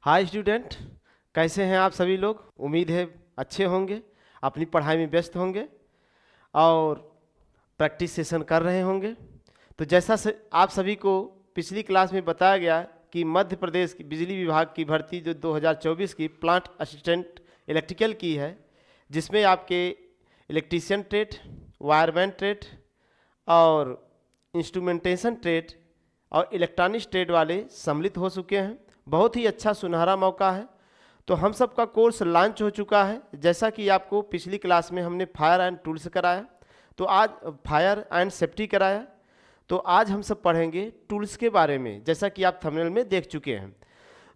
Hi student, कैसे हैं आप सभी लोग। उम्मीद है अच्छे होंगे, अपनी पढ़ाई में व्यस्त होंगे और प्रैक्टिस सेशन कर रहे होंगे। तो जैसा से आप सभी को पिछली क्लास में बताया गया कि मध्य प्रदेश की बिजली विभाग की भर्ती जो 2024 की प्लांट असिस्टेंट इलेक्ट्रिकल की है, जिसमें आपके इलेक्ट्रीशियन ट्रेड, वायरमैन ट्रेड और इंस्ट्रूमेंटेशन ट्रेड और इलेक्ट्रॉनिक्स ट्रेड वाले सम्मिलित हो चुके हैं। बहुत ही अच्छा सुनहरा मौका है। तो हम सब का कोर्स लॉन्च हो चुका है। जैसा कि आपको पिछली क्लास में हमने फायर एंड टूल्स कराया, तो आज फायर एंड सेफ्टी कराया, तो आज हम सब पढ़ेंगे टूल्स के बारे में, जैसा कि आप थंबनेल में देख चुके हैं।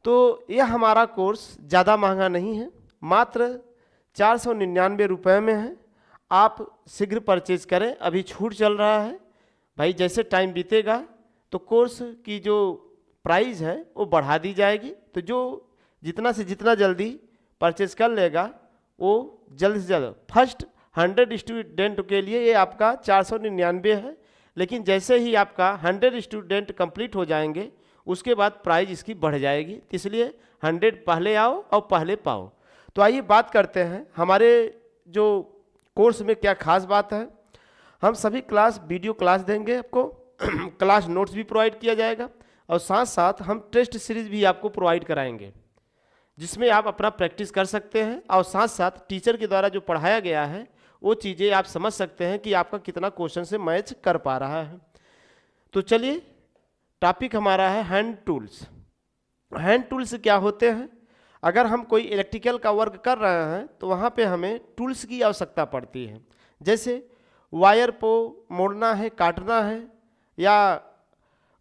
तो यह हमारा कोर्स ज़्यादा महंगा नहीं है, मात्र 499 रुपये में है। आप शीघ्र परचेज करें, अभी छूट चल रहा है। भाई जैसे टाइम बीतेगा तो कोर्स की जो प्राइस है वो बढ़ा दी जाएगी। तो जो जितना से जितना जल्दी परचेज कर लेगा वो जल्द से जल्द फर्स्ट 100 स्टूडेंट के लिए ये आपका 499 है। लेकिन जैसे ही आपका 100 स्टूडेंट कंप्लीट हो जाएंगे उसके बाद प्राइस इसकी बढ़ जाएगी। तो इसलिए 100 पहले आओ और पहले पाओ। तो आइए बात करते हैं हमारे जो कोर्स में क्या खास बात है। हम सभी क्लास वीडियो क्लास देंगे आपको क्लास नोट्स भी प्रोवाइड किया जाएगा और साथ साथ हम टेस्ट सीरीज भी आपको प्रोवाइड कराएंगे, जिसमें आप अपना प्रैक्टिस कर सकते हैं और साथ साथ टीचर के द्वारा जो पढ़ाया गया है वो चीज़ें आप समझ सकते हैं कि आपका कितना क्वेश्चन से मैच कर पा रहा है। तो चलिए, टॉपिक हमारा है हैंड टूल्स। हैंड टूल्स क्या होते हैं? अगर हम कोई इलेक्ट्रिकल का वर्क कर रहे हैं तो वहाँ पे हमें टूल्स की आवश्यकता पड़ती है। जैसे वायर को मोड़ना है, काटना है, या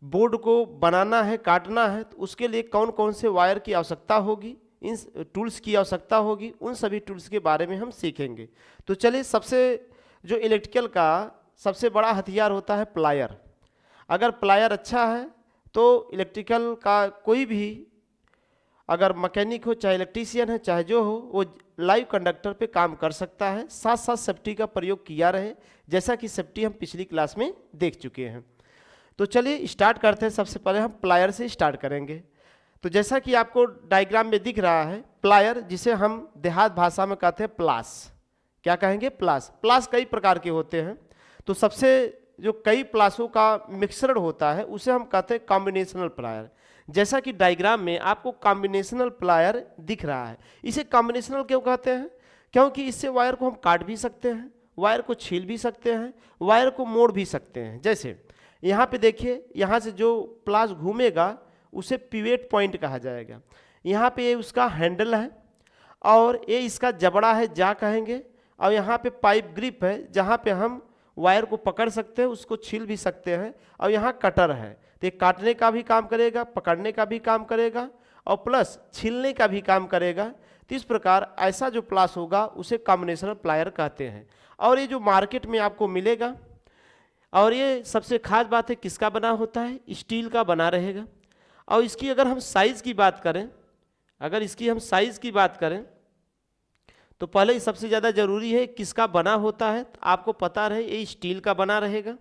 बोर्ड को बनाना है, काटना है, तो उसके लिए कौन कौन से वायर की आवश्यकता होगी, इन टूल्स की आवश्यकता होगी, उन सभी टूल्स के बारे में हम सीखेंगे। तो चलिए, सबसे जो इलेक्ट्रिकल का सबसे बड़ा हथियार होता है प्लायर। अगर प्लायर अच्छा है तो इलेक्ट्रिकल का कोई भी, अगर मैकेनिक हो चाहे इलेक्ट्रीशियन है चाहे जो हो, वो लाइव कंडक्टर पे काम कर सकता है। साथ साथ सेफ्टी का प्रयोग किया रहे, जैसा कि सेफ्टी हम पिछली क्लास में देख चुके हैं। तो चलिए स्टार्ट करते हैं। सबसे पहले हम प्लायर से स्टार्ट करेंगे। तो जैसा कि आपको डायग्राम में दिख रहा है, प्लायर जिसे हम देहात भाषा में कहते हैं प्लास। क्या कहेंगे? प्लास। प्लास कई प्रकार के होते हैं। तो सबसे जो कई प्लासों का मिक्सचर होता है उसे हम कहते हैं कॉम्बिनेशनल प्लायर। जैसा कि डायग्राम में आपको कॉम्बिनेशनल प्लायर दिख रहा है। इसे कॉम्बिनेशनल क्यों कहते हैं? क्योंकि इससे वायर को हम काट भी सकते हैं, वायर को छील भी सकते हैं, वायर को मोड़ भी सकते हैं। जैसे यहाँ पे देखिए, यहाँ से जो प्लास घूमेगा उसे पिवेट पॉइंट कहा जाएगा। यहाँ पे ये उसका हैंडल है और ये इसका जबड़ा है, जा कहेंगे। और यहाँ पे पाइप ग्रिप है, जहाँ पे हम वायर को पकड़ सकते हैं, उसको छील भी सकते हैं। और यहाँ कटर है, तो ये काटने का भी काम करेगा, पकड़ने का भी काम करेगा और प्लस छीलने का भी काम करेगा। तो इस प्रकार ऐसा जो प्लास होगा उसे कॉम्बिनेशनल प्लायर कहते हैं। और ये जो मार्केट में आपको मिलेगा, और ये सबसे खास बात है, किसका बना होता है? स्टील का बना रहेगा। और इसकी अगर हम साइज़ की बात करें, अगर इसकी हम साइज़ की बात करें तो पहले ही सबसे ज़्यादा ज़रूरी है किसका बना होता है। तो आपको पता रहे ये स्टील का बना रहेगा।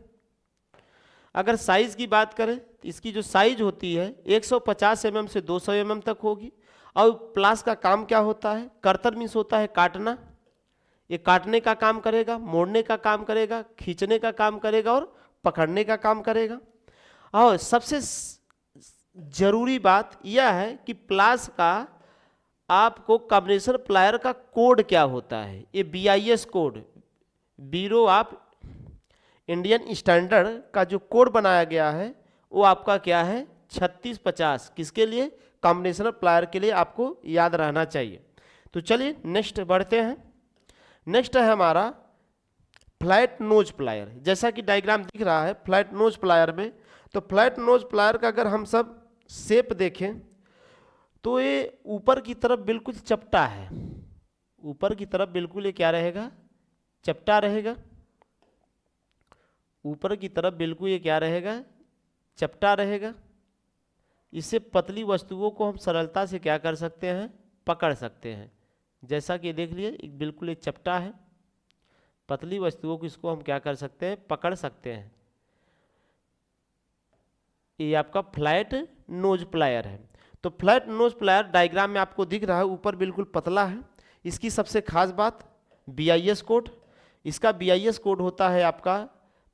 अगर साइज़ की बात करें तो इसकी जो साइज होती है 150 mm से 200 mm तक होगी। और प्लास का काम क्या होता है? कर्तन मीन्स होता है काटना। ये काटने का काम करेगा, मोड़ने का काम करेगा, खींचने का काम करेगा और पकड़ने का काम करेगा। और सबसे जरूरी बात यह है कि प्लास का आपको कॉम्बिनेशन प्लायर का कोड क्या होता है। ये BIS code, bureau of Indian standard का जो कोड बनाया गया है वो आपका क्या है? 3650। किसके लिए? कॉम्बिनेशन प्लायर के लिए आपको याद रहना चाहिए। तो चलिए नेक्स्ट बढ़ते हैं। नेक्स्ट है हमारा फ्लैट नोज प्लायर। जैसा कि डायग्राम दिख रहा है फ्लैट नोज प्लायर में, तो फ्लैट नोज प्लायर का अगर हम सब शेप देखें तो ये ऊपर की तरफ बिल्कुल चपटा है। ऊपर की तरफ बिल्कुल ये क्या रहेगा? चपटा रहेगा। ऊपर की तरफ बिल्कुल ये क्या रहेगा? चपटा रहेगा। इससे पतली वस्तुओं को हम सरलता से क्या कर सकते हैं? पकड़ सकते हैं। जैसा कि देख लिए, एक बिल्कुल एक चपटा है, पतली वस्तुओं को इसको हम क्या कर सकते हैं? पकड़ सकते हैं। ये आपका फ्लैट नोज प्लायर है। तो फ्लैट नोज प्लायर डायग्राम में आपको दिख रहा है, ऊपर बिल्कुल पतला है। इसकी सबसे खास बात BIS कोड, इसका BIS कोड होता है आपका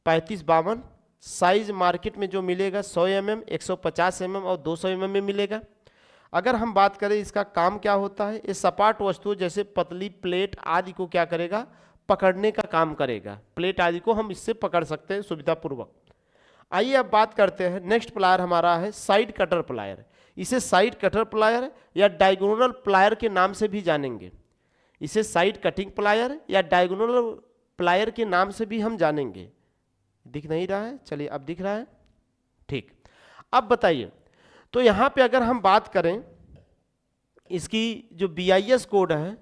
3552। साइज मार्केट में जो मिलेगा 100 mm, 150 mm और 200 mm में मिलेगा। अगर हम बात करें इसका काम क्या होता है, ये सपाट वस्तु जैसे पतली प्लेट आदि को क्या करेगा, पकड़ने का काम करेगा। प्लेट आदि को हम इससे पकड़ सकते हैं सुविधापूर्वक। आइए अब बात करते हैं, नेक्स्ट प्लायर हमारा है साइड कटर प्लायर। इसे साइड कटर प्लायर या डायगोनल प्लायर के नाम से भी जानेंगे। इसे साइड कटिंग प्लायर या डायगोनल प्लायर के नाम से भी हम जानेंगे। दिख नहीं रहा है, चलिए अब दिख रहा है, ठीक। अब बताइए, तो यहाँ पे अगर हम बात करें, इसकी जो BIS कोड है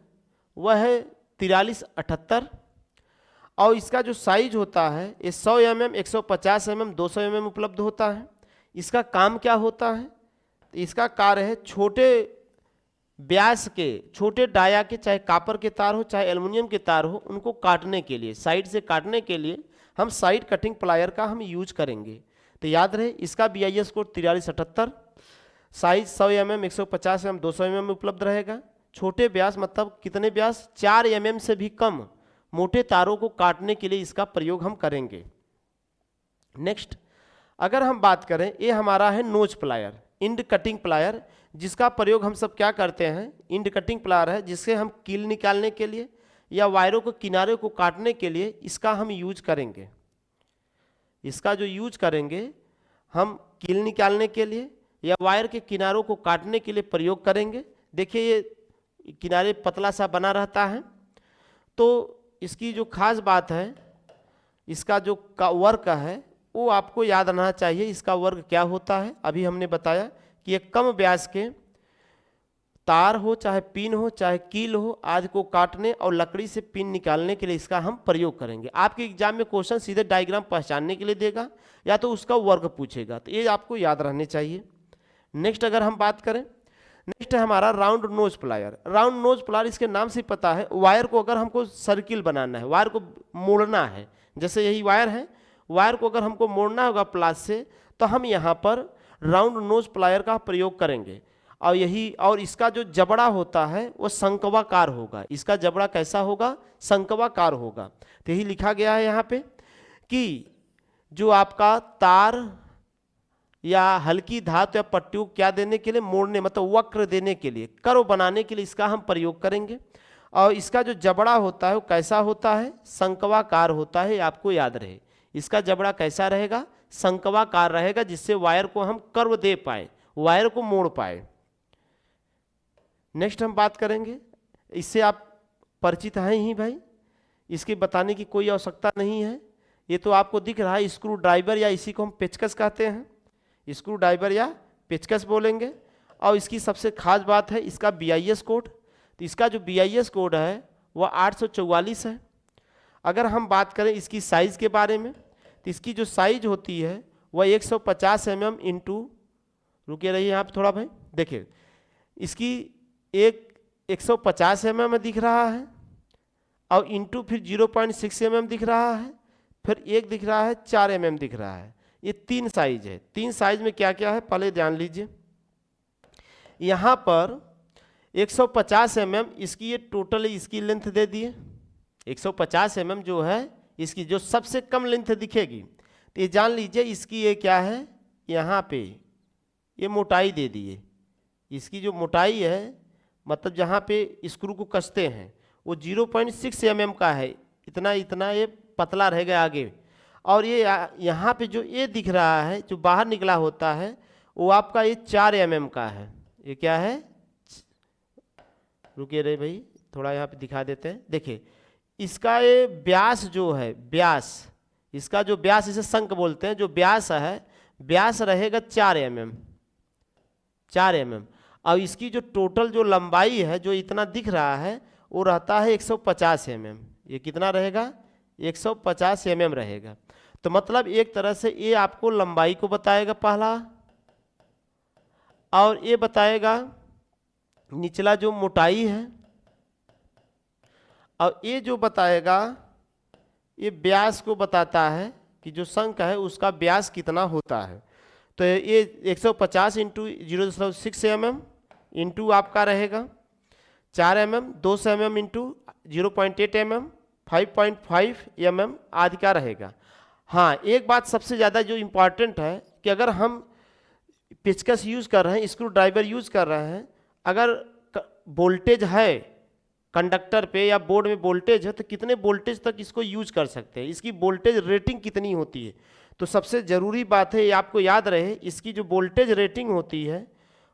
वह है 4378 और इसका जो साइज होता है ये 100 mm, 150 mm, 200 mm उपलब्ध होता है। इसका काम क्या होता है, इसका कार्य है छोटे व्यास के, छोटे डाया के, चाहे कापर के तार हो चाहे एल्युमिनियम के तार हो, उनको काटने के लिए, साइड से काटने के लिए हम साइड कटिंग प्लायर का हम यूज करेंगे। तो याद रहे, इसका BIS code 4378, size 100 mm, 150 mm, 200 mm में उपलब्ध रहेगा। छोटे व्यास मतलब कितने व्यास, 4 mm से भी कम मोटे तारों को काटने के लिए इसका प्रयोग हम करेंगे। नेक्स्ट अगर हम बात करें, ये हमारा है nose plier, end cutting plier, जिसका प्रयोग हम सब क्या करते हैं, इंड कटिंग प्लायर है जिससे हम कील निकालने के लिए या वायरों को किनारे को काटने के लिए इसका हम यूज करेंगे। इसका जो यूज करेंगे हम कील निकालने के लिए या वायर के किनारों को काटने के लिए प्रयोग करेंगे। देखिए ये किनारे पतला सा बना रहता है, तो इसकी जो खास बात है, इसका जो वर्क है वो आपको याद रहना चाहिए। इसका वर्क क्या होता है, अभी हमने बताया कि एक कम व्यास के तार हो, चाहे पिन हो, चाहे कील हो, आदि को काटने और लकड़ी से पिन निकालने के लिए इसका हम प्रयोग करेंगे। आपके एग्जाम में क्वेश्चन सीधे डायग्राम पहचानने के लिए देगा या तो उसका वर्क पूछेगा, तो ये आपको याद रहने चाहिए। नेक्स्ट अगर हम बात करें, नेक्स्ट है हमारा round knows plier. Round knows plier इसके नाम से पता है, वायर को अगर हमको सर्किल बनाना है, वायर को मोड़ना है, जैसे यही वायर है, वायर को अगर हमको मोड़ना होगा प्लास से, तो हम यहाँ पर राउंड नोज प्लायर का प्रयोग करेंगे। और यही, और इसका जो जबड़ा होता है वो शंक्वाकार होगा। इसका जबड़ा कैसा होगा, शंक्वाकार होगा। तो यही लिखा गया है यहाँ पे कि जो आपका तार या हल्की धातु या पट्टियों को क्या देने के लिए, मोड़ने मतलब वक्र देने के लिए, कर्व बनाने के लिए इसका हम प्रयोग करेंगे। और इसका जो जबड़ा होता है वो कैसा होता है, शंक्वाकार होता है, आपको याद रहे। इसका जबड़ा कैसा रहेगा, शंक्वाकार रहेगा, जिससे वायर को हम कर्व दे पाए, वायर को मोड़ पाए। नेक्स्ट हम बात करेंगे, इससे आप परिचित हैं ही भाई, इसके बताने की कोई आवश्यकता नहीं है। ये तो आपको दिख रहा है स्क्रू ड्राइवर, या इसी को हम पेचकस कहते हैं, स्क्रू ड्राइवर या पेचकस बोलेंगे। और इसकी सबसे खास बात है इसका BIS कोड। तो इसका जो BIS कोड है वह 844 है। अगर हम बात करें इसकी साइज़ के बारे में, तो इसकी जो साइज होती है वह 150 mm इंटू, रुके रहिए यहाँ पे थोड़ा भाई, देखिए इसकी एक 150 mm में दिख रहा है और इंटू फिर 0.6 mm दिख रहा है, फिर एक दिख रहा है 4 mm दिख रहा है। ये 3 साइज है। 3 साइज में क्या क्या है पहले ध्यान लीजिए। यहाँ पर 150 mm इसकी ये टोटल इसकी लेंथ दे दिए। 150 mm जो है इसकी जो सबसे कम लेंथ दिखेगी, तो ये जान लीजिए इसकी ये क्या है, यहाँ पे ये मोटाई दे दिए। इसकी जो मोटाई है मतलब जहाँ पे स्क्रू को कसते हैं वो 0.6 mm का है, इतना इतना ये पतला रहेगा आगे। और ये यहाँ पे जो ये दिख रहा है जो बाहर निकला होता है वो आपका ये 4 mm का है। ये क्या है, रुकिए रे भाई थोड़ा यहाँ पे दिखा देते हैं। देखिए इसका ये व्यास जो है, व्यास, इसका जो व्यास, इसे शंक बोलते हैं, जो व्यास है व्यास रहेगा 4 mm, 4 mm। और इसकी जो टोटल जो लंबाई है जो इतना दिख रहा है वो रहता है 150 mm। ये कितना रहेगा, 150 mm रहेगा। तो मतलब एक तरह से ये आपको लंबाई को बताएगा पहला, और ये बताएगा निचला जो मोटाई है, और ये जो बताएगा ये व्यास को बताता है कि जो शंक है उसका व्यास कितना होता है। तो ये 150 इंटू 0.6 mm इंटू आपका रहेगा 4 mm, 200 mm into 0.8 mm, 5.5 mm आदि का रहेगा। हाँ, एक बात सबसे ज़्यादा जो इम्पॉर्टेंट है कि अगर हम पेचकस यूज़ कर रहे हैं, स्क्रू ड्राइवर यूज़ कर रहे हैं, अगर वोल्टेज है कंडक्टर पे या बोर्ड में वोल्टेज है तो कितने वोल्टेज तक इसको यूज कर सकते हैं, इसकी वोल्टेज रेटिंग कितनी होती है। तो सबसे ज़रूरी बात है ये आपको याद रहे, इसकी जो वोल्टेज रेटिंग होती है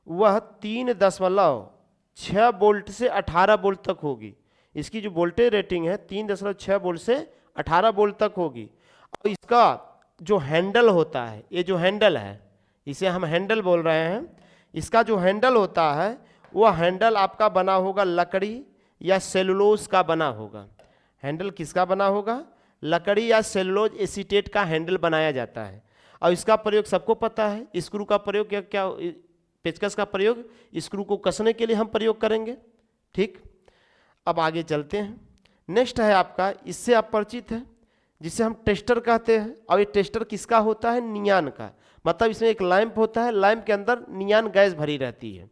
वह 3.6 वोल्ट से 18 वोल्ट तक होगी। इसकी जो वोल्टेज रेटिंग है 3.6 वोल्ट से 18 वोल्ट तक होगी। और इसका जो हैंडल होता है, ये जो हैंडल है इसे हम हैंडल बोल रहे हैं, इसका जो हैंडल होता है वह हैंडल आपका बना होगा लकड़ी या सेलुलोज का बना होगा। हैंडल किसका बना होगा? लकड़ी या सेलुलोज एसीटेट का हैंडल बनाया जाता है। और इसका प्रयोग सबको पता है, स्क्रू का प्रयोग क्या पेचकस का प्रयोग स्क्रू को कसने के लिए हम प्रयोग करेंगे। ठीक, अब आगे चलते हैं। नेक्स्ट है आपका, इससे आप परिचित हैं, जिसे हम टेस्टर कहते हैं। और ये टेस्टर किसका होता है? नियान का। मतलब इसमें एक लैंप होता है, लैंप के अंदर नियान गैस भरी रहती है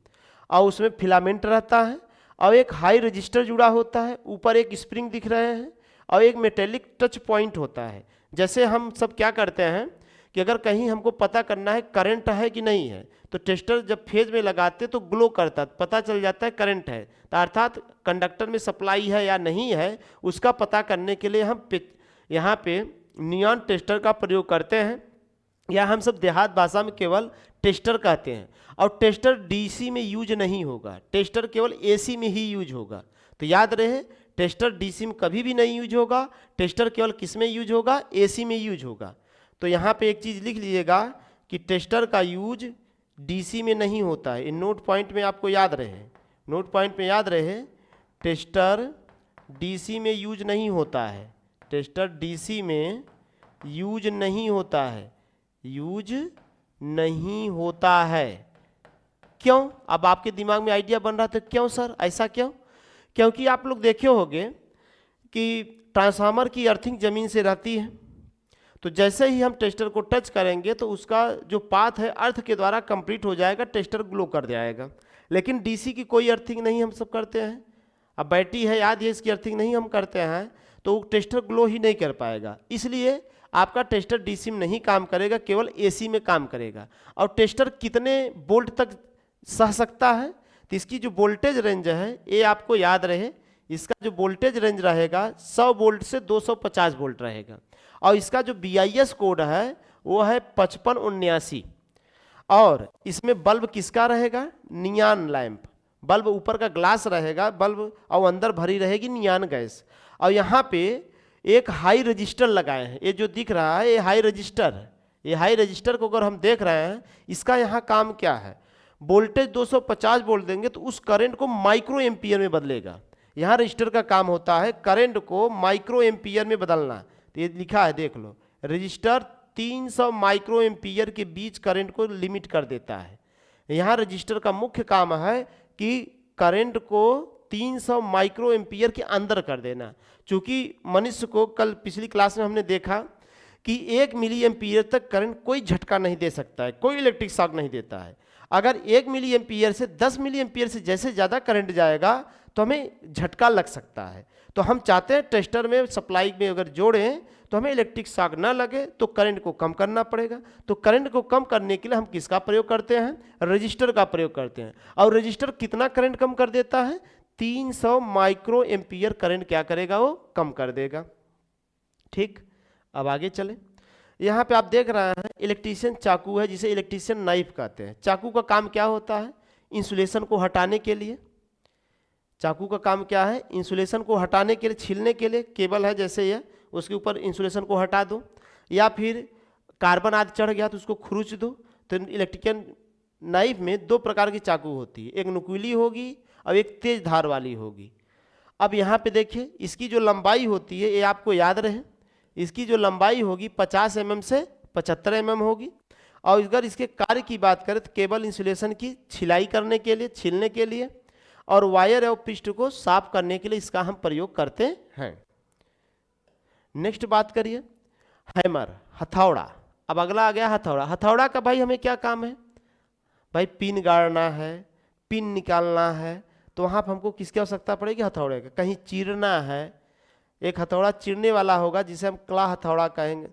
और उसमें फिलामेंट रहता है और एक हाई रजिस्टर जुड़ा होता है, ऊपर एक स्प्रिंग दिख रहे हैं और एक मेटेलिक टच पॉइंट होता है। जैसे हम सब क्या करते हैं कि अगर कहीं हमको पता करना है करंट है कि नहीं है, तो टेस्टर जब फेज में लगाते तो ग्लो करता, पता चल जाता है करंट है, तो अर्थात कंडक्टर में सप्लाई है या नहीं है, उसका पता करने के लिए हम यहाँ पे नियॉन टेस्टर का प्रयोग करते हैं, या हम सब देहात भाषा में केवल टेस्टर कहते हैं। और टेस्टर डीसी में यूज नहीं होगा, टेस्टर केवल एसी में ही यूज होगा। तो याद रहे, टेस्टर डीसी में कभी भी नहीं यूज होगा, टेस्टर केवल किस में यूज होगा? एसी में यूज होगा। तो यहाँ पे एक चीज़ लिख लीजिएगा कि टेस्टर का यूज डीसी में नहीं होता है। इन नोट पॉइंट में आपको याद रहे, नोट पॉइंट में याद रहे, टेस्टर डीसी में यूज नहीं होता है, टेस्टर डीसी में यूज नहीं होता है, यूज नहीं होता है। क्यों? अब आपके दिमाग में आइडिया बन रहा था, क्यों सर, ऐसा क्यों? क्योंकि आप लोग देखे होंगे कि ट्रांसफार्मर की अर्थिंग ज़मीन से रहती है, तो जैसे ही हम टेस्टर को टच करेंगे तो उसका जो पाथ है अर्थ के द्वारा कंप्लीट हो जाएगा, टेस्टर ग्लो कर जाएगा। लेकिन डीसी की कोई अर्थिंग नहीं हम सब करते हैं। अब बैटरी है, याद है, इसकी अर्थिंग नहीं हम करते हैं, तो टेस्टर ग्लो ही नहीं कर पाएगा। इसलिए आपका टेस्टर डीसी में नहीं काम करेगा, केवल एसी में काम करेगा। और टेस्टर कितने वोल्ट तक सह सकता है? तो इसकी जो वोल्टेज रेंज है ये आपको याद रहे, इसका जो वोल्टेज रेंज रहेगा 100 वोल्ट से 250 वोल्ट रहेगा। और इसका जो BIS कोड है वो है 5579। और इसमें बल्ब किसका रहेगा? नियान लैंप। बल्ब ऊपर का ग्लास रहेगा बल्ब, और अंदर भरी रहेगी नियान गैस। और यहाँ पे एक हाई रजिस्टर लगाए हैं, ये जो दिख रहा है ये हाई रजिस्टर है। ये हाई रजिस्टर को अगर हम देख रहे हैं, इसका यहाँ काम क्या है? वोल्टेज 250 वोल्ट देंगे तो उस करंट को माइक्रो एम्पियर में बदलेगा। यहाँ रजिस्टर का काम होता है करंट को माइक्रो एम्पियर में बदलना। तो ये लिखा है, देख लो, रजिस्टर 300 माइक्रो एम्पियर के बीच करंट को लिमिट कर देता है। यहाँ रजिस्टर का मुख्य काम है कि करंट को 300 माइक्रो एम्पियर के अंदर कर देना। चूँकि मनुष्य को कल पिछली क्लास में हमने देखा कि 1 मिली एम्पियर तक करंट कोई झटका नहीं दे सकता है, कोई इलेक्ट्रिक शॉक नहीं देता है। अगर 1 मिली एम्पियर से 10 मिली एम्पियर से जैसे ज़्यादा करंट जाएगा तो हमें झटका लग सकता है। तो हम चाहते हैं टेस्टर में सप्लाई में अगर जोड़ें तो हमें इलेक्ट्रिक शॉक ना लगे, तो करंट को कम करना पड़ेगा। तो करंट को कम करने के लिए हम किसका प्रयोग करते हैं? रजिस्टर का प्रयोग करते हैं। और रजिस्टर कितना करंट कम कर देता है? 300 माइक्रो एम्पियर करंट क्या करेगा? वो कम कर देगा। ठीक, अब आगे चले। यहाँ पे आप देख रहे हैं इलेक्ट्रीशियन चाकू है, जिसे इलेक्ट्रीशियन नाइफ कहते हैं। चाकू का काम क्या होता है? इंसुलेशन को हटाने के लिए। चाकू का काम क्या है? इंसुलेशन को हटाने के लिए, छीलने के लिए। केबल है जैसे यह, उसके ऊपर इंसुलेशन को हटा दो, या फिर कार्बन आदि चढ़ गया तो उसको खुरुच दो। तो इलेक्ट्रिशियन नाइफ में 2 प्रकार की चाकू होती है, एक नुकीली होगी और एक तेज धार वाली होगी। अब यहाँ पे देखिए, इसकी जो लंबाई होती है ये आपको याद रहे, इसकी जो लंबाई होगी 50 mm से 75 mm होगी। और अगर इसके कार्य की बात करें तो केबल इंसुलेशन की छिलाई करने के लिए, छीलने के लिए, और वायर और पृष्ठ को साफ करने के लिए इसका हम प्रयोग करते हैं। नेक्स्ट बात करिए, हैमर, हथौड़ा। अब अगला आ गया हथौड़ा। हथौड़ा का भाई हमें क्या काम है? भाई पिन गाड़ना है, पिन निकालना है, तो वहाँ पर हमको किसकी आवश्यकता पड़ेगी? हथौड़े का। कहीं चीरना है, एक हथौड़ा चीरने वाला होगा जिसे हम क्ला हथौड़ा कहेंगे,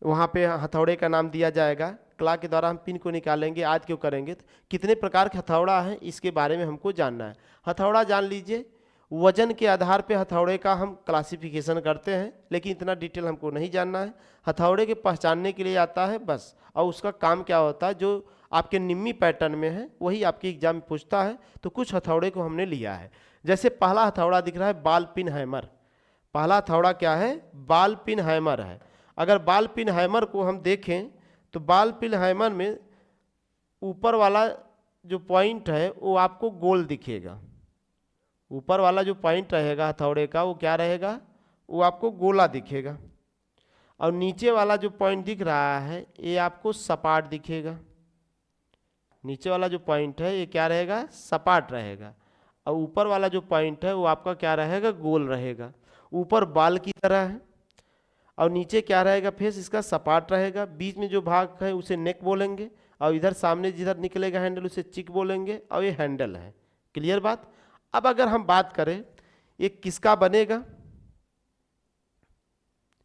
वहाँ पे हथौड़े का नाम दिया जाएगा। क्ला के द्वारा हम पिन को निकालेंगे, आदि क्यों करेंगे। तो कितने प्रकार के हथौड़ा है इसके बारे में हमको जानना है। हथौड़ा जान लीजिए, वजन के आधार पे हथौड़े का हम क्लासिफिकेशन करते हैं, लेकिन इतना डिटेल हमको नहीं जानना है। हथौड़े के पहचानने के लिए आता है बस, और उसका काम क्या होता है जो आपके निम्मी पैटर्न में है वही आपके एग्जाम में पूछता है। तो कुछ हथौड़े को हमने लिया है। जैसे पहला हथौड़ा दिख रहा है बॉल पिन हैमर। पहला हथौड़ा क्या है? बॉल पिन हैमर है। अगर बॉल पिन हैमर को हम देखें तो बॉल पिन हैमर में ऊपर वाला जो पॉइंट है वो आपको गोल दिखेगा। ऊपर वाला जो पॉइंट रहेगा हथौड़े का वो क्या रहेगा? वो आपको गोला दिखेगा। और नीचे वाला जो पॉइंट दिख रहा है ये आपको सपाट दिखेगा। नीचे वाला जो पॉइंट है ये क्या रहेगा? सपाट रहेगा। और ऊपर वाला जो पॉइंट है वो आपका क्या रहेगा? गोल रहेगा। ऊपर बाल की तरह है और नीचे क्या रहेगा? फेस इसका सपाट रहेगा। बीच में जो भाग है उसे नेक बोलेंगे, और इधर सामने जिधर निकलेगा हैंडल उसे चिक बोलेंगे, और ये हैंडल है। क्लियर बात? अब अगर हम बात करें ये किसका बनेगा,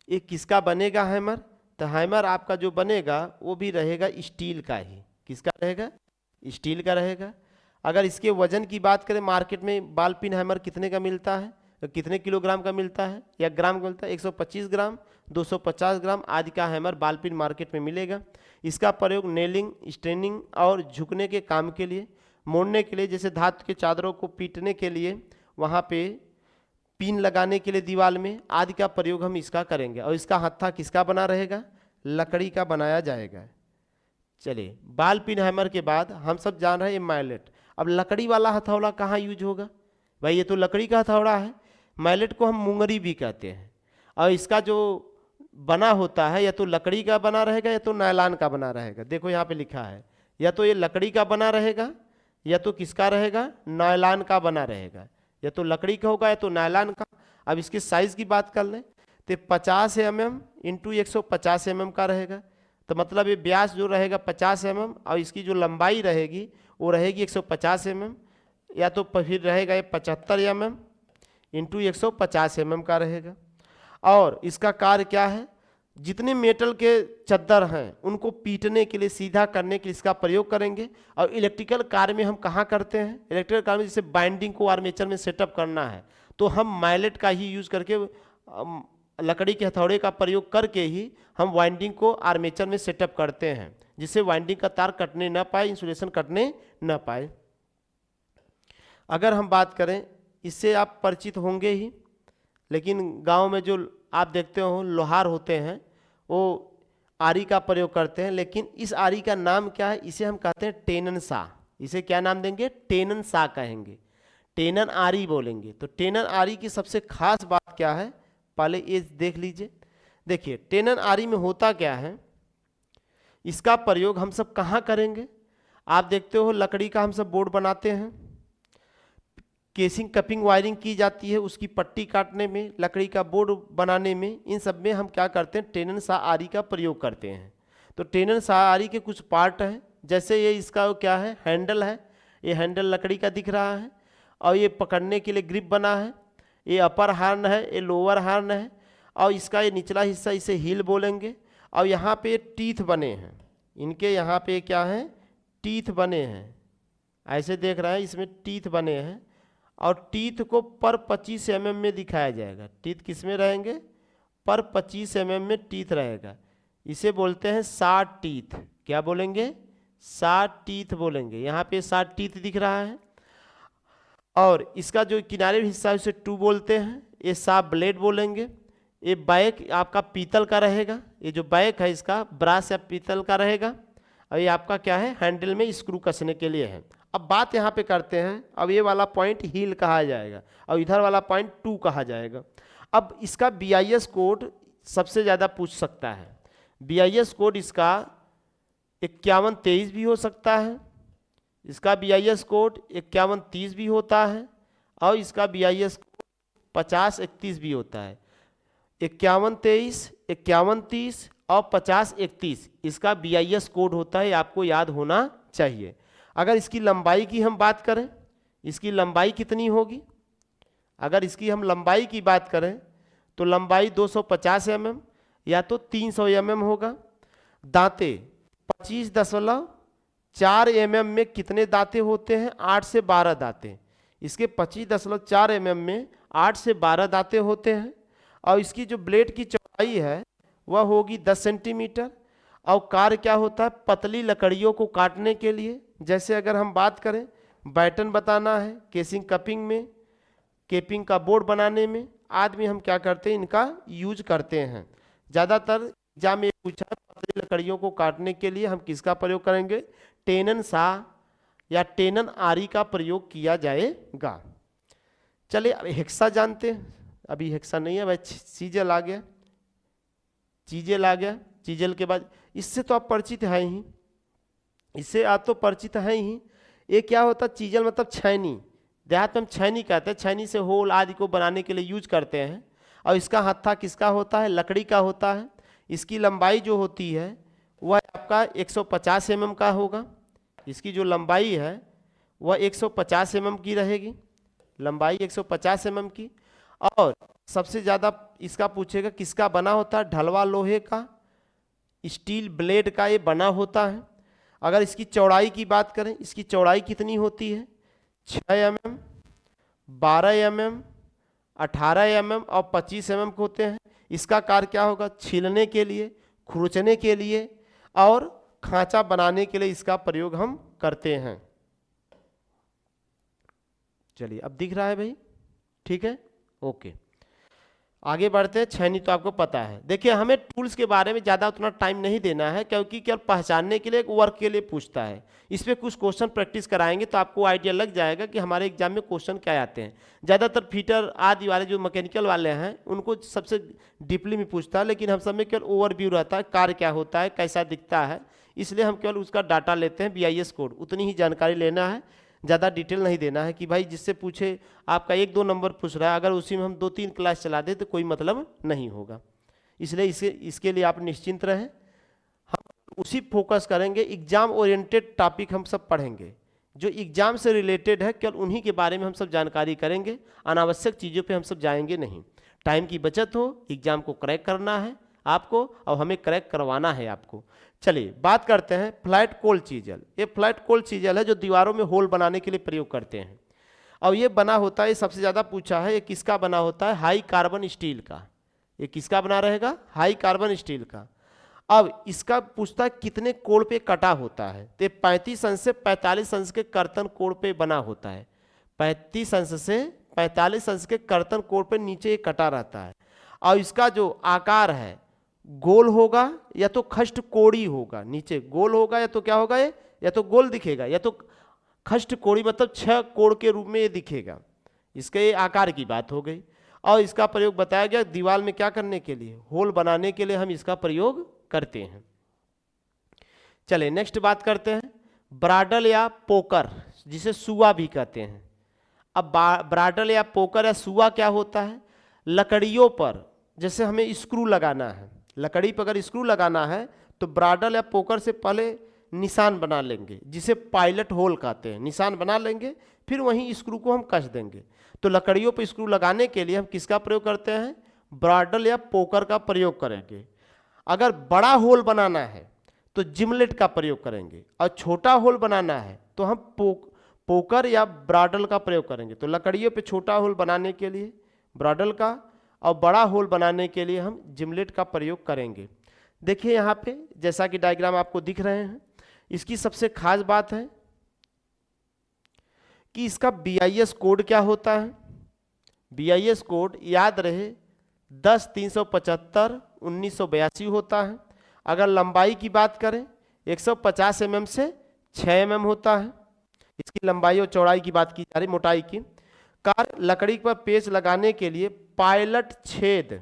ये किसका बनेगा हैमर, तो हैमर आपका जो बनेगा वो भी रहेगा स्टील का ही। किसका रहेगा? स्टील का रहेगा। अगर इसके वजन की बात करें, मार्केट में बॉल पिन हैमर कितने का मिलता है, तो कितने किलोग्राम का मिलता है या ग्राम का मिलता है? 125 ग्राम, 250 ग्राम आदि का हैमर बॉल पिन मार्केट में मिलेगा। इसका प्रयोग नेलिंग, स्ट्रेनिंग और झुकने के काम के लिए, मोड़ने के लिए, जैसे धातु के चादरों को पीटने के लिए, वहाँ पे पिन लगाने के लिए दीवार में आदि का प्रयोग हम इसका करेंगे। और इसका हत्था किसका बना रहेगा? लकड़ी का बनाया जाएगा। चलिए, बॉल पिन हैमर के बाद हम सब जान रहे हैं मैलेट। अब लकड़ी वाला हथौड़ा कहाँ यूज होगा? भाई ये तो लकड़ी का हथौड़ा है। मैलेट को हम मुंगरी भी कहते हैं, और इसका जो बना होता है या तो लकड़ी का बना रहेगा या तो नायलॉन का बना रहेगा। देखो यहाँ पे लिखा है, या तो ये लकड़ी का बना रहेगा या तो किसका रहेगा? नायलॉन का बना रहेगा। या तो लकड़ी का होगा या तो नायलॉन का। अब इसके साइज की बात कर लें तो 50 mm इंटू 150 mm का रहेगा। तो मतलब ये व्यास जो रहेगा 50 mm और इसकी जो लंबाई रहेगी वो रहेगी 150 mm, या तो फिर रहेगा ये 75 mm इंटू 150 mm का रहेगा। और इसका कार्य क्या है? जितने मेटल के चद्दर हैं उनको पीटने के लिए, सीधा करने के लिए इसका प्रयोग करेंगे। और इलेक्ट्रिकल कार्य में हम कहाँ करते हैं? इलेक्ट्रिकल कार्य में जैसे बाइंडिंग को आर्मेचर में सेटअप करना है तो हम मैलेट का ही यूज करके, लकड़ी के हथौड़े का प्रयोग करके ही हम वाइंडिंग को आर्मेचर में सेटअप करते हैं, जिससे वाइंडिंग का तार कटने न पाए, इंसुलेशन कटने न पाए। अगर हम बात करें, इससे आप परिचित होंगे ही, लेकिन गांव में जो आप देखते हो लोहार होते हैं वो आरी का प्रयोग करते हैं, लेकिन इस आरी का नाम क्या है? इसे हम कहते हैं टेनन सा। इसे क्या नाम देंगे? टेनन सा कहेंगे, टेनन आरी बोलेंगे। तो टेनन आरी की सबसे खास बात क्या है, पहले ये देख लीजिए। देखिए टेनन आरी में होता क्या है, इसका प्रयोग हम सब कहाँ करेंगे? आप देखते हो लकड़ी का हम सब बोर्ड बनाते हैं, केसिंग कपिंग वायरिंग की जाती है, उसकी पट्टी काटने में, लकड़ी का बोर्ड बनाने में, इन सब में हम क्या करते हैं? टेनन सा आरी का प्रयोग करते हैं। तो टेनन सा आरी के कुछ पार्ट हैं, जैसे ये इसका क्या है? हैंडल है। ये हैंडल लकड़ी का दिख रहा है, और ये पकड़ने के लिए ग्रिप बना है। ये अपर हार्न है, ये लोअर हार्न है, और इसका ये निचला हिस्सा इसे हील बोलेंगे। और यहाँ पे टीथ बने हैं, इनके यहाँ पे क्या है? टीथ बने हैं। ऐसे देख रहे हैं, इसमें टीथ बने हैं, और टीथ को पर 25 mm में दिखाया जाएगा। टीथ किस में रहेंगे? पर 25 mm में टीथ रहेगा। इसे बोलते हैं 60 टीथ। क्या बोलेंगे? 60 टीथ बोलेंगे। यहाँ पे 60 टीथ दिख रहा है। और इसका जो किनारे हिस्सा है उसे टू बोलते हैं। ये 60 ब्लेड बोलेंगे। ये बैक आपका पीतल का रहेगा। ये जो बैक है इसका ब्रास या पीतल का रहेगा। और ये आपका क्या है? हैंडल में स्क्रू कसने के लिए है। अब बात यहाँ पे करते हैं, अब ये वाला पॉइंट हील कहा जाएगा और इधर वाला पॉइंट टू कहा जाएगा। अब इसका BIS कोड सबसे ज़्यादा पूछ सकता है। BIS कोड इसका 5123 भी हो सकता है, इसका BIS कोड 5130 भी होता है, और इसका BIS कोड 5031 भी होता है। 5123, 5130 और 5031 इसका BIS कोड होता है, आपको याद होना चाहिए। अगर इसकी लंबाई की हम बात करें, इसकी लंबाई कितनी होगी? अगर इसकी हम लंबाई की बात करें तो लंबाई 250 mm या तो 300 mm होगा। दांते 25.4 mm में कितने दांते होते हैं? 8 से 12 दांते। इसके 25.4 mm में 8 से 12 दांते होते हैं। और इसकी जो ब्लेड की चौड़ाई है वह होगी 10 सेंटीमीटर। और कार्य क्या होता है? पतली लकड़ियों को काटने के लिए, जैसे अगर हम बात करें बैटन बताना है, केसिंग कपिंग में, केपिंग का बोर्ड बनाने में आदमी हम क्या करते हैं, इनका यूज करते हैं। ज़्यादातर एग्जाम में पूछा है पतली लकड़ियों को काटने के लिए हम किसका प्रयोग करेंगे? टेनन साह या टेनन आरी का प्रयोग किया जाएगा। चलिए अब हेक्सा जानते हैं। अभी हेक्सा नहीं है भाई, चीजेल आ गया, चीजेल आ गया। चीजेल के बाद इससे तो आप परिचित हैं ही, इससे आप तो परिचित हैं ही। ये क्या होता है? चीजेल मतलब छैनी, देहात में हम छैनी कहते हैं। छैनी से होल आदि को बनाने के लिए यूज करते हैं। और इसका हत्था किसका होता है? लकड़ी का होता है। इसकी लंबाई जो होती है वह आपका 150 mm का होगा। इसकी जो लंबाई है वह 150 mm की रहेगी, लंबाई 150 mm की। और सबसे ज़्यादा इसका पूछेगा किसका बना होता है? ढलवा लोहे का, स्टील ब्लेड का ये बना होता है। अगर इसकी चौड़ाई की बात करें, इसकी चौड़ाई कितनी होती है? 6 mm, 12 mm, 18 mm और 25 mm के होते हैं। इसका कार्य क्या होगा? छीलने के लिए, खुरचने के लिए और खांचा बनाने के लिए इसका प्रयोग हम करते हैं। चलिए अब दिख रहा है भाई, ठीक है, ओके। आगे बढ़ते हैं। छैनी तो आपको पता है। देखिए हमें टूल्स के बारे में ज़्यादा उतना टाइम नहीं देना है, क्योंकि केवल पहचानने के लिए, एक वर्क के लिए पूछता है। इस पर कुछ क्वेश्चन प्रैक्टिस कराएंगे तो आपको आइडिया लग जाएगा कि हमारे एग्जाम में क्वेश्चन क्या आते हैं। ज़्यादातर फीटर आदि वाले जो मैकेनिकल वाले हैं उनको सबसे डीपली में पूछता है, लेकिन हम सब में केवल ओवरव्यू रहता है, कार्य क्या होता है, कैसा दिखता है, इसलिए हम केवल उसका डाटा लेते हैं। BIS कोड उतनी ही जानकारी लेना है, ज़्यादा डिटेल नहीं देना है कि भाई जिससे पूछे आपका 1-2 नंबर पूछ रहा है, अगर उसी में हम 2-3 क्लास चला दें तो कोई मतलब नहीं होगा। इसलिए इसके लिए आप निश्चिंत रहें। हम उसी फोकस करेंगे, एग्जाम ओरिएंटेड टॉपिक हम सब पढ़ेंगे, जो एग्जाम से रिलेटेड है, केवल उन्हीं के बारे में हम सब जानकारी करेंगे। अनावश्यक चीज़ों पे हम सब जाएंगे नहीं। टाइम की बचत हो, एग्जाम को क्रैक करना है आपको और हमें क्रैक करवाना है आपको। चलिए बात करते हैं फ्लैट कोल्ड चीजल। ये फ्लैट कोल्ड चीजल है जो दीवारों में होल बनाने के लिए प्रयोग करते हैं। और ये बना होता है, ये सबसे ज़्यादा पूछा है, ये किसका बना होता है? हाई कार्बन स्टील का। ये किसका बना रहेगा? हाई कार्बन स्टील का। अब इसका पूछता है कितने कोण पे कटा होता है? तो 35 अंश से 45 अंश के कर्तन कोण पे बना होता है। 35 अंश से 45 अंश के कर्तन कोण पे नीचे ये कटा रहता है। और इसका जो आकार है गोल होगा या तो खष्ट कोड़ी होगा। नीचे गोल होगा या तो क्या होगा? ये या तो गोल दिखेगा या तो खष्ट कोड़ी, मतलब 6 कोण के रूप में ये दिखेगा। इसके आकार की बात हो गई। और इसका प्रयोग बताया गया दीवार में क्या करने के लिए? होल बनाने के लिए हम इसका प्रयोग करते हैं। चलिए नेक्स्ट बात करते हैं ब्राडल या पोकर, जिसे सुआ भी कहते हैं। अब ब्राडल या पोकर या सुआ क्या होता है? लकड़ियों पर जैसे हमें स्क्रू लगाना है, लकड़ी पर अगर स्क्रू लगाना है तो ब्राडल या पोकर से पहले निशान बना लेंगे, जिसे पायलट होल कहते हैं। निशान बना लेंगे, फिर वहीं स्क्रू को हम कस देंगे। तो लकड़ियों पर स्क्रू लगाने के लिए हम किसका प्रयोग करते हैं? ब्राडल या पोकर का प्रयोग करेंगे। अगर बड़ा होल बनाना है तो जिमलेट का प्रयोग करेंगे, और छोटा होल बनाना है तो हम पोकर या ब्राडल का प्रयोग करेंगे। तो लकड़ियों पे छोटा होल बनाने के लिए ब्राडल का, और बड़ा होल बनाने के लिए हम जिमलेट का प्रयोग करेंगे। देखिए यहाँ पे जैसा कि डायग्राम आपको दिख रहे हैं, इसकी सबसे खास बात है कि इसका BIS कोड क्या होता है? BIS कोड याद रहे 10-375-1982 होता है। अगर लंबाई की बात करें 150 mm से 6 mm होता है। इसकी लंबाई और चौड़ाई की बात की जा रही, मोटाई की। कार्य लकड़ी पर पेच लगाने के लिए पायलट छेद,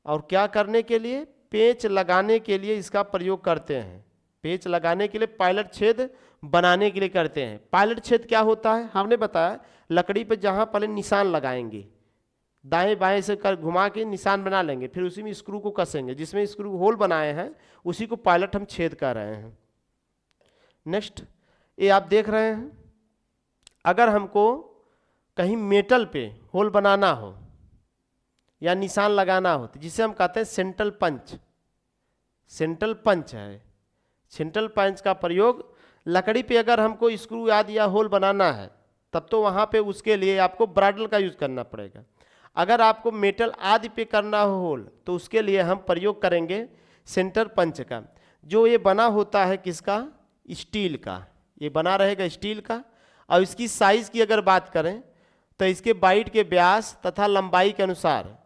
और क्या करने के लिए? पेच लगाने के लिए इसका प्रयोग करते हैं। पेच लगाने के लिए पायलट छेद बनाने के लिए करते हैं। पायलट छेद क्या होता है? हमने बताया लकड़ी पर जहां पहले निशान लगाएंगे, दाएं बाएं से कर घुमा के निशान बना लेंगे, फिर उसी में स्क्रू को कसेंगे, जिसमें स्क्रू होल बनाए हैं उसी को पायलट हम छेद कर रहे हैं। नेक्स्ट ये आप देख रहे हैं, अगर हमको कहीं मेटल पे होल बनाना हो या निशान लगाना हो तो जिसे हम कहते हैं सेंट्रल पंच, सेंट्रल पंच है। सेंट्रल पंच का प्रयोग लकड़ी पे अगर हमको स्क्रू आदि या होल बनाना है तब तो वहाँ पे उसके लिए आपको ब्राडल का यूज़ करना पड़ेगा। अगर आपको मेटल आदि पे करना हो होल तो उसके लिए हम प्रयोग करेंगे सेंटर पंच का। जो ये बना होता है किसका, स्टील का, ये बना रहेगा स्टील का। और इसकी साइज़ की अगर बात करें तो इसके बाइट के व्यास तथा लंबाई के अनुसार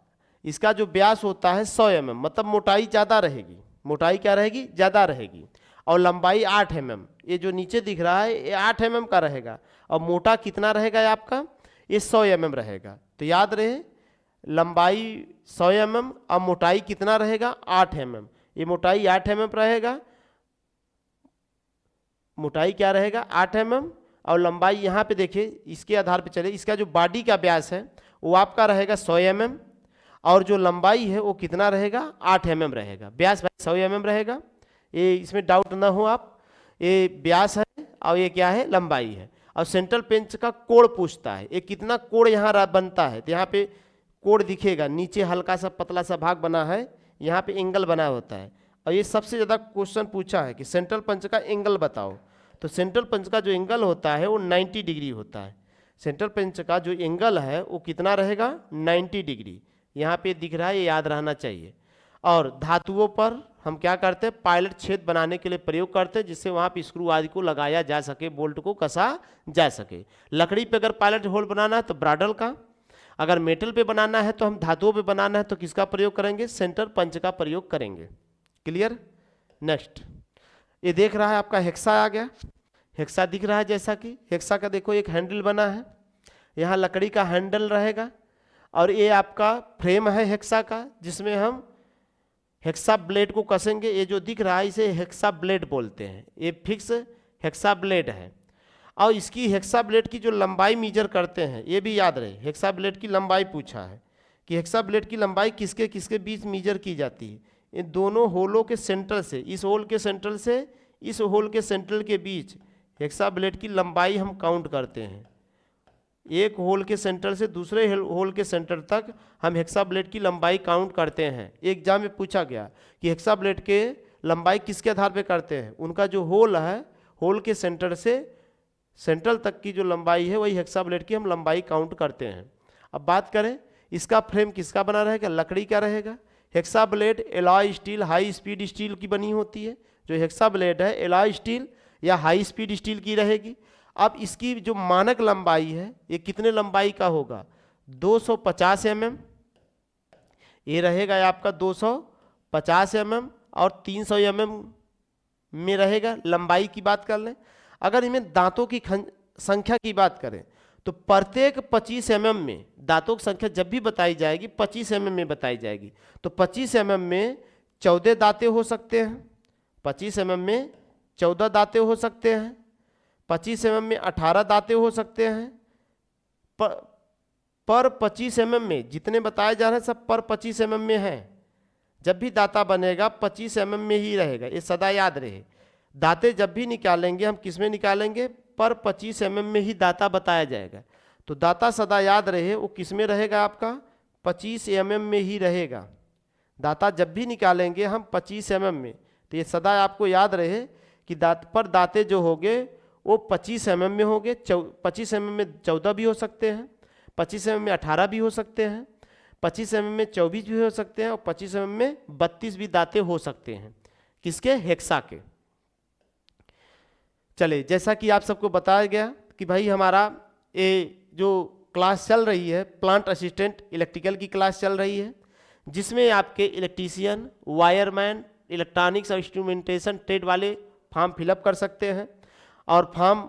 इसका जो व्यास होता है 100 mm, मतलब मोटाई ज़्यादा रहेगी, मोटाई क्या रहेगी, ज़्यादा रहेगी, और लंबाई 8 mm। ये जो नीचे दिख रहा है ये 8 mm का रहेगा, और मोटा कितना रहेगा ये आपका, ये 100 mm रहेगा। तो याद रहे लंबाई 100 mm और मोटाई कितना रहेगा, 8 mm। ये मोटाई 8 mm रहेगा, मोटाई क्या रहेगा 8 mm, और लंबाई यहाँ पे देखिए इसके आधार पे चले, इसका जो बॉडी का व्यास है वो आपका रहेगा 100 mm, और जो लंबाई है वो कितना रहेगा 8 mm रहेगा। व्यास भाई 100 mm रहेगा, ये इसमें डाउट ना हो आप, ये व्यास है और ये क्या है, लंबाई है। और सेंट्रल पेंच का कोण पूछता है, ये कितना कोण यहाँ बनता है, तो यहाँ पे कोण दिखेगा, नीचे हल्का सा पतला सा भाग बना है, यहाँ पे एंगल बना होता है। और ये सबसे ज़्यादा क्वेश्चन पूछा है कि सेंट्रल पंच का एंगल बताओ, तो सेंट्रल पंच का जो एंगल होता है वो 90 डिग्री होता है। सेंट्रल पंच का जो एंगल है वो कितना रहेगा, 90 डिग्री। यहाँ पे दिख रहा है, ये याद रहना चाहिए। और धातुओं पर हम क्या करते हैं, पायलट छेद बनाने के लिए प्रयोग करते हैं, जिससे वहाँ पे स्क्रू आदि को लगाया जा सके, बोल्ट को कसा जा सके। लकड़ी पे अगर पायलट होल बनाना है तो ब्राडल का, अगर मेटल पे बनाना है तो हम धातुओं पे बनाना है तो किसका प्रयोग करेंगे, सेंटर पंच का प्रयोग करेंगे। क्लियर। नेक्स्ट ये देख रहा है आपका हेक्सा आ गया, हेक्सा दिख रहा है, जैसा कि हेक्सा का देखो एक हैंडल बना है, यहाँ लकड़ी का हैंडल रहेगा, और ये आपका फ्रेम है हेक्सा का, जिसमें हम हेक्सा ब्लेड को कसेंगे। ये जो दिख रहा है इसे हेक्सा ब्लेड बोलते हैं, ये फिक्स हेक्सा ब्लेड है। और इसकी हेक्सा ब्लेड की जो लंबाई मीजर करते हैं, ये भी याद रहे, हेक्सा ब्लेड की लंबाई पूछा है कि हेक्सा ब्लेड की लंबाई किसके किसके बीच मीजर की जाती है। इन दोनों होलों के सेंटर से, इस होल के सेंटर से इस होल के सेंटर के बीच हेक्सा ब्लेड की लंबाई हम काउंट करते हैं। एक होल के सेंटर से दूसरे होल के सेंटर तक हम हेक्सा ब्लेड की लंबाई काउंट करते हैं। एग्जाम में पूछा गया कि हेक्सा ब्लेड के लंबाई किसके आधार पे करते हैं, उनका जो होल है, होल के सेंटर से सेंट्रल तक की जो लंबाई है वही हेक्सा ब्लेड की हम लंबाई काउंट करते हैं। अब बात करें इसका फ्रेम किसका बना रहेगा, लकड़ी का रहेगा। Hexa blade alloy steel, high speed steel की बनी होती है। जो हेक्सा ब्लेड है एलॉय स्टील या हाई स्पीड स्टील की रहेगी। अब इसकी जो मानक लंबाई है ये कितने लंबाई का होगा, 250 mm, ये रहेगा आपका 250 mm, और 300 mm में रहेगा। लंबाई की बात कर लें, अगर इनमें दांतों की संख्या की बात करें तो प्रत्येक 25 mm में दांतों की संख्या जब भी बताई जाएगी 25 mm में बताई जाएगी। तो 25 mm में 14 दांतें हो सकते हैं, 25 mm में 14 दांतें हो सकते हैं, 25 mm में 18 दांतें हो सकते हैं। पर 25 mm में जितने बताए जा रहे हैं सब पर 25 mm में हैं। जब भी दांता बनेगा 25 mm में ही रहेगा, ये सदा याद रहे। दांतें जब भी निकालेंगे हम किस में निकालेंगे, पर 25 mm में ही दांता बताया जाएगा। तो दांता सदा याद रहे वो किस में रहेगा, आपका 25 mm में ही रहेगा। दांता जब भी निकालेंगे हम 25 mm में, तो ये सदा आपको याद रहे कि दांते जो होंगे वो 25 mm में होंगे। 25 mm में 14 भी हो सकते हैं, 25 mm में 18 भी हो सकते हैं, 25 mm में 24 भी हो सकते हैं, और 25 mm में 32 भी दांतें हो सकते हैं। किसके, हेक्सा के। चले, जैसा कि आप सबको बताया गया कि भाई हमारा ये जो क्लास चल रही है प्लांट असिस्टेंट इलेक्ट्रिकल की क्लास चल रही है, जिसमें आपके इलेक्ट्रीशियन, वायरमैन, इलेक्ट्रॉनिक्स और इंस्ट्रूमेंटेशन ट्रेड वाले फॉर्म फिलअप कर सकते हैं। और फॉर्म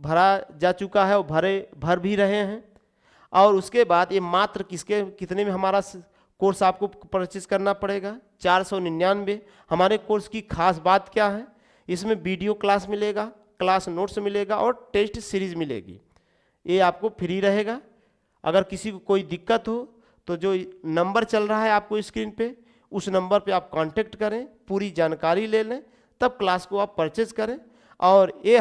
भरा जा चुका है और भर भी रहे हैं। और उसके बाद ये मात्र कितने में हमारा कोर्स आपको परचेज करना पड़ेगा, 499। हमारे कोर्स की खास बात क्या है, इसमें वीडियो क्लास मिलेगा, क्लास नोट्स मिलेगा और टेस्ट सीरीज मिलेगी। ये आपको फ्री रहेगा। अगर किसी को कोई दिक्कत हो तो जो नंबर चल रहा है आपको स्क्रीन पे, उस नंबर पे आप कांटेक्ट करें, पूरी जानकारी ले लें, तब क्लास को आप परचेज करें। और ये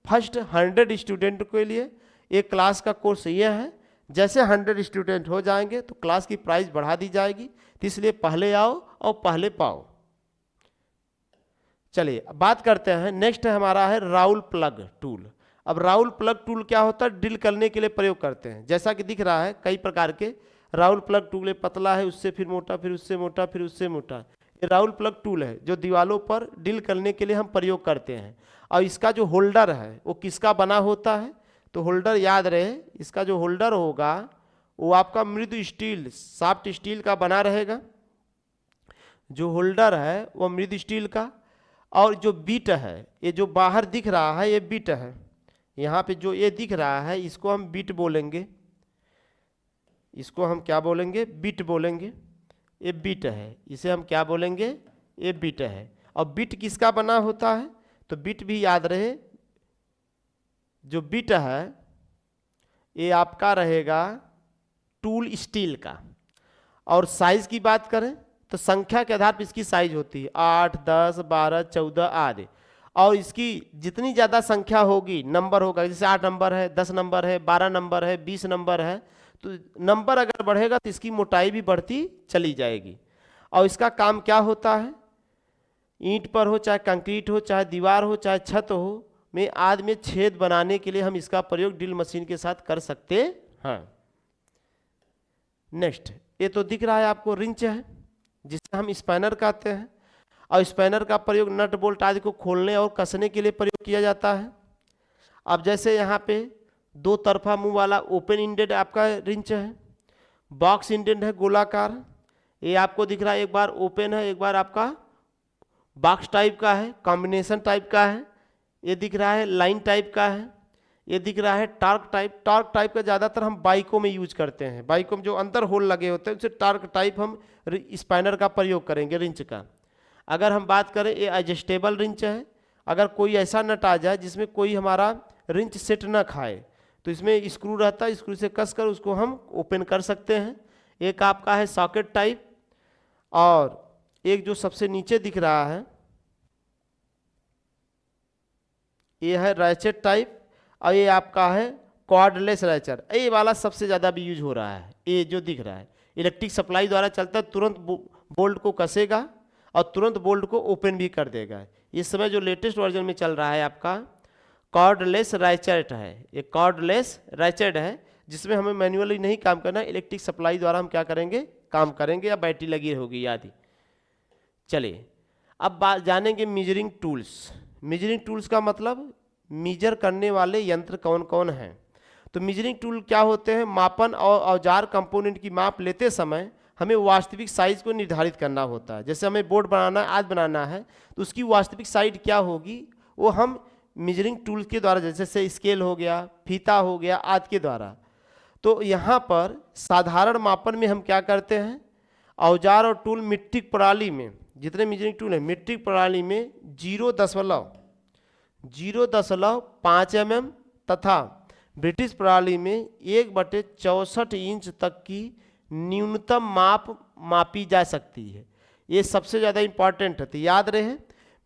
फर्स्ट 100 स्टूडेंट के लिए ये क्लास का कोर्स ये है। जैसे 100 स्टूडेंट हो जाएंगे तो क्लास की प्राइस बढ़ा दी जाएगी, तो इसलिए पहले आओ और पहले पाओ। चलिए बात करते हैं, नेक्स्ट हमारा है राउल प्लग टूल। अब राउल प्लग टूल क्या होता है, ड्रिल करने के लिए प्रयोग करते हैं। जैसा कि दिख रहा है कई प्रकार के राउल प्लग टूल है, पतला है, उससे फिर मोटा, फिर उससे मोटा, फिर उससे मोटा। ये राउल प्लग टूल है जो दीवालों पर ड्रिल करने के लिए हम प्रयोग करते हैं। और इसका जो होल्डर है वो किसका बना होता है, तो होल्डर याद रहे, इसका जो होल्डर होगा वो आपका मृदु स्टील, सॉफ्ट स्टील का बना रहेगा। जो होल्डर है वो मृदु स्टील का। और जो बीट है, ये जो बाहर दिख रहा है ये बीट है, यहाँ पे जो ये दिख रहा है इसको हम बीट बोलेंगे, इसको हम क्या बोलेंगे, बीट बोलेंगे। ये बीट है, इसे हम क्या बोलेंगे, ये बीट है। और बीट किसका बना होता है, तो बीट भी याद रहे, जो बीट है ये आपका रहेगा टूल स्टील का। और साइज की बात करें तो संख्या के आधार पर इसकी साइज होती है 8, 10, 12, 14 आदि। और इसकी जितनी ज़्यादा संख्या होगी, नंबर होगा, जैसे 8 नंबर है, 10 नंबर है, 12 नंबर है, 20 नंबर है, तो नंबर अगर बढ़ेगा तो इसकी मोटाई भी बढ़ती चली जाएगी। और इसका काम क्या होता है, ईंट पर हो, चाहे कंक्रीट हो, चाहे दीवार हो, चाहे छत हो, में आदि में छेद बनाने के लिए हम इसका प्रयोग ड्रिल मशीन के साथ कर सकते हैं। नेक्स्ट, ये तो दिख रहा है आपको रिंच है, जिसे हम स्पैनर कहते हैं। और स्पैनर का प्रयोग नट बोल्ट आदि को खोलने और कसने के लिए प्रयोग किया जाता है। अब जैसे यहाँ पे 2 तरफा मुंह वाला ओपन इंडेड आपका रिंच है, बॉक्स इंडेड है गोलाकार, ये आपको दिख रहा है, एक बार ओपन है, एक बार आपका बॉक्स टाइप का है, कॉम्बिनेशन टाइप का है। ये दिख रहा है लाइन टाइप का है, ये दिख रहा है टार्क टाइप। टार्क टाइप का ज़्यादातर हम बाइकों में यूज करते हैं, बाइकों में जो अंदर होल लगे होते हैं उसे टार्क टाइप हम स्पाइनर का प्रयोग करेंगे, रिंच का। अगर हम बात करें, ये एडजस्टेबल रिंच है। अगर कोई ऐसा नट आ जाए जिसमें कोई हमारा रिंच सेट ना खाए, तो इसमें स्क्रू रहता है, स्क्रू से कस कर उसको हम ओपन कर सकते हैं। एक आपका है सॉकेट टाइप, और एक जो सबसे नीचे दिख रहा है ये है रैचेट टाइप, और ये आपका है कॉर्डलेस रैचर। ये वाला सबसे ज़्यादा भी यूज हो रहा है। ये जो दिख रहा है इलेक्ट्रिक सप्लाई द्वारा चलता है, तुरंत बोल्ट को कसेगा और तुरंत बोल्ट को ओपन भी कर देगा। इस समय जो लेटेस्ट वर्जन में चल रहा है आपका कॉर्डलेस रैचेट है। ये कॉर्डलेस रैचेट है जिसमें हमें मैन्युअली नहीं काम करना, इलेक्ट्रिक सप्लाई द्वारा हम क्या करेंगे, काम करेंगे, या बैटरी लगी होगी आदि। चलिए अब बात जानेंगे मेजरिंग टूल्स। मेजरिंग टूल्स का मतलब मीजर करने वाले यंत्र कौन कौन हैं। तो मेजरिंग टूल क्या होते हैं, मापन और औजार कंपोनेंट की माप लेते समय हमें वास्तविक साइज को निर्धारित करना होता है। जैसे हमें बोर्ड बनाना है, आदि बनाना है, तो उसकी वास्तविक साइज क्या होगी वो हम मेजरिंग टूल के द्वारा, जैसे स्केल हो गया, फीता हो गया, आदि के द्वारा। तो यहाँ पर साधारण मापन में हम क्या करते हैं, औजार और टूल मीट्रिक प्रणाली में, जितने मेजरिंग टूल है मीट्रिक प्रणाली में 0.5 mm तथा ब्रिटिश प्रणाली में 1/64 इंच तक की न्यूनतम माप मापी जा सकती है। ये सबसे ज़्यादा इम्पॉर्टेंट है, तो याद रहे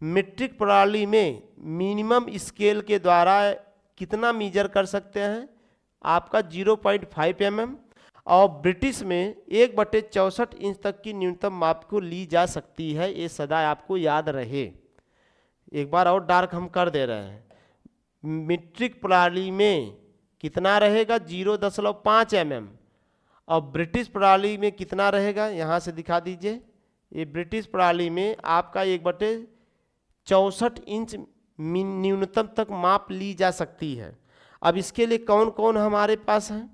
मीट्रिक प्रणाली में मिनिमम स्केल के द्वारा कितना मीजर कर सकते हैं, आपका 0.5 mm, और ब्रिटिश में 1/64 इंच तक की न्यूनतम माप को ली जा सकती है। ये सदा आपको याद रहे। एक बार और डार्क हम कर दे रहे हैं, मीट्रिक प्रणाली में कितना रहेगा 0.5 mm, और ब्रिटिश प्रणाली में कितना रहेगा, यहाँ से दिखा दीजिए, ये ब्रिटिश प्रणाली में आपका 1/64 इंच न्यूनतम तक माप ली जा सकती है। अब इसके लिए कौन कौन हमारे पास हैं,